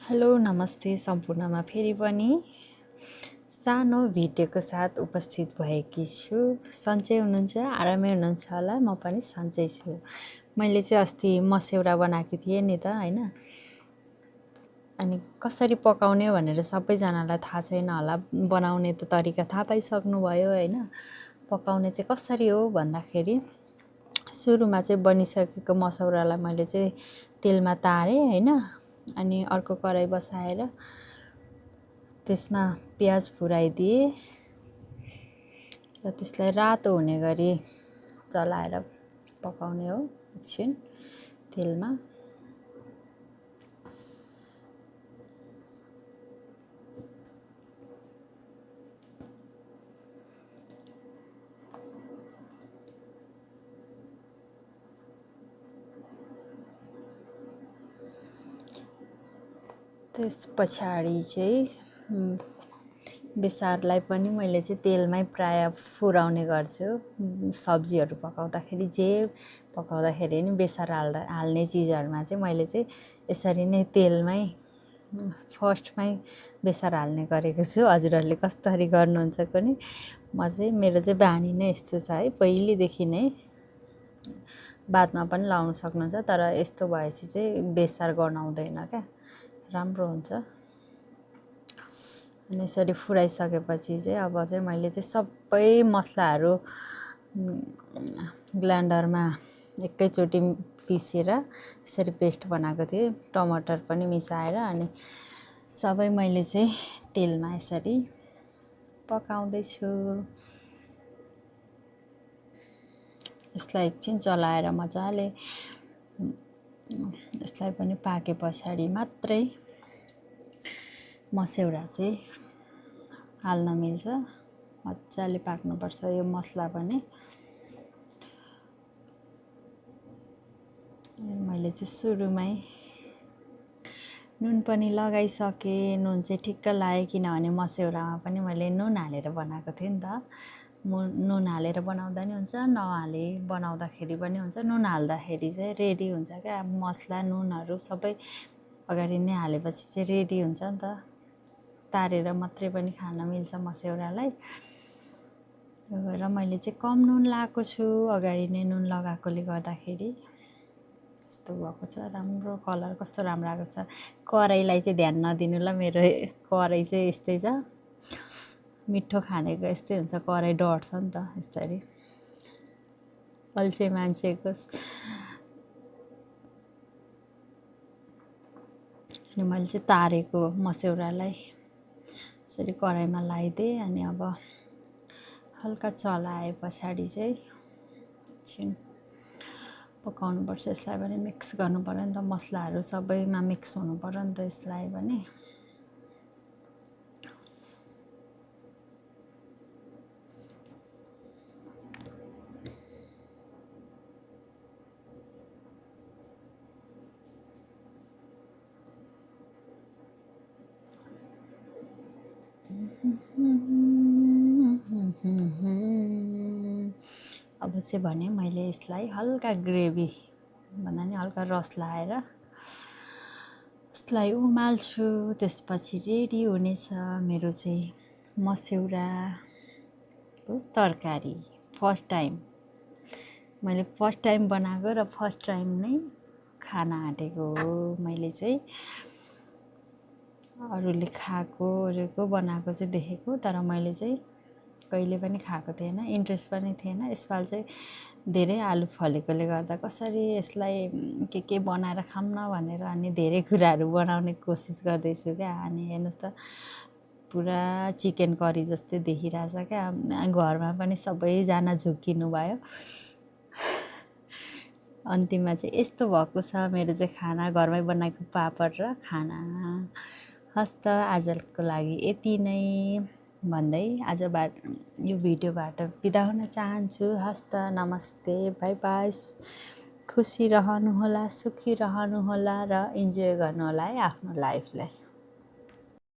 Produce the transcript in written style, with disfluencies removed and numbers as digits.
Hello नमस्ते सम्पूर्णमा फेरि पनि सानो भिडियोको साथ उपस्थित भएकी छु। सन्चै हुनुहुन्छ, आरामै हुनुहुन्छ होला। म पनि सन्चै छु। मैले चाहिँ अस्ति मस्यौरा बनाएको थिएँ नि त हैन। अनि कसरी पकाउने भनेर सबैजनालाई थाहा छैन होला। बनाउने त तरिका थाहा पाइसक्नुभयो हैन। पकाउने चाहिँ कसरी हो भन्दाखेरि सुरुमा चाहिँ बनिसकेको मसौरालाई मैले चाहिँ तेलमा तारेँ हैन। अनि अर्को कराई बसाएर त्यसमा प्याज फुराइदिए र त्यसलाई रातो हुने गरी चलाएर पकाउने हो एकछिन तेलमा। त्यस पछाडि चाहिँ बेसारलाई पनि मैले चाहिँ तेलमै प्राय फुराउने गर्छु। सब्जीहरू पकाउँदाखेरि जे पकाउँदाखेरि नि बेसार हाल्ने चिजहरूमा चाहिँ मैले चाहिँ यसरी नै तेलमै फर्स्टमै बेसार हाल्ने गरेको छु। हजुरहरूले कसरी गर्नुहुन्छ कुनै मेरो चाहिँ बानी नै यस्तो छ है। पहिलेदेखि नै बादमा पनि लाउन सक्नुहुन्छ, तर यस्तो भएपछि चाहिँ बेसार गनाउँदैन क्या, राम्रो हुन्छ। अनि यसरी फुराइसकेपछि चाहिँ अब चाहिँ मैले चाहिँ सबै मसलाहरू ग्राइन्डरमा एकैचोटि पिसेर यसरी पेस्ट बनाएको थिएँ। टमाटर पनि मिसाएर अनि सबै मैले चाहिँ तेलमा यसरी पकाउँदैछु। यसलाई एकछिन चलाएर मजाले यसलाई पनि पाके पछाडि मात्रै मस्यौरा चाहिँ हाल्न मिल्छ। मजाले पाक्नुपर्छ यो मसला पनि। मैले चाहिँ सुरुमै नुन पनि लगाइसकेँ। नुन चाहिँ ठिक्क लाग्यो किनभने मस्यौरामा पनि मैले नुन हालेर बनाएको थिएँ नि त। नुन हालेर बनाउँदा नि हुन्छ, नहाले बनाउँदाखेरि पनि हुन्छ। नुन हाल्दाखेरि चाहिँ रेडी हुन्छ क्या मसला, नुनहरू सबै अगाडि नै हालेपछि चाहिँ रेडी हुन्छ नि त। तारेर मात्रै पनि खान मिल्छ मस्यौरालाई। र मैले चाहिँ कम नुन लगाएको छु, अगाडि नै नुन लगाएकोले गर्दाखेरि। यस्तो भएको छ, राम्रो कलर कस्तो राम्रो आएको छ। कराईलाई चाहिँ ध्यान नदिनु ल, मेरो कराई चाहिँ यस्तै छ। मिठो खानेको यस्तै हुन्छ, कराई डढ्छ नि त यसरी। अल्छे मान्छेको। अनि मैले चाहिँ तारेको मस्यौरालाई यसरी कराईमा लगाइदिएँ। अनि अब हल्का चलाए पछाडि चाहिँ एकछिन पकाउनुपर्छ। यसलाई पनि मिक्स गर्नु पर्यो नि त, मसलाहरू सबैमा मिक्स हुनु पर्यो नि त यसलाई पनि। अब चाहिँ भने मैले यसलाई हल्का ग्रेभी भन्दा नि हल्का रस लाएर यसलाई उमाल्छु। त्यसपछि रेडी हुनेछ मेरो चाहिँ मस्यौराको तरकारी। फर्स्ट टाइम मैले फर्स्ट टाइम बनाएको र फर्स्ट टाइम नै खान आँटेको हो। मैले चाहिँ अरूले खाएको बनाएको चाहिँ देखेको, तर मैले चाहिँ कहिले पनि खाएको थिएन, इन्ट्रेस्ट पनि थिएन। यसपालि चाहिँ धेरै आलु फलेकोले गर्दा कसरी यसलाई के बनाएर खाऊँ न भनेर अनि धेरै कुराहरू बनाउने कोसिस गर्दैछु क्या। अनि हेर्नुहोस् त, पुरा चिकन करी जस्तै देखिरहेछ क्या। घरमा पनि सबैजना झुक्किनु भयो। अन्तिममा चाहिँ यस्तो भएको छ मेरो चाहिँ खाना, घरमै बनाएको पापड र खाना। हस् त, आजको लागि यति नै भन्दै यो भिडियोबाट बिदा हुन चाहन्छु। हस् त, नमस्ते, बाई बाई। खुसी रहनुहोला, सुखी रहनुहोला र इन्जोय गर्नुहोला है आफ्नो लाइफलाई।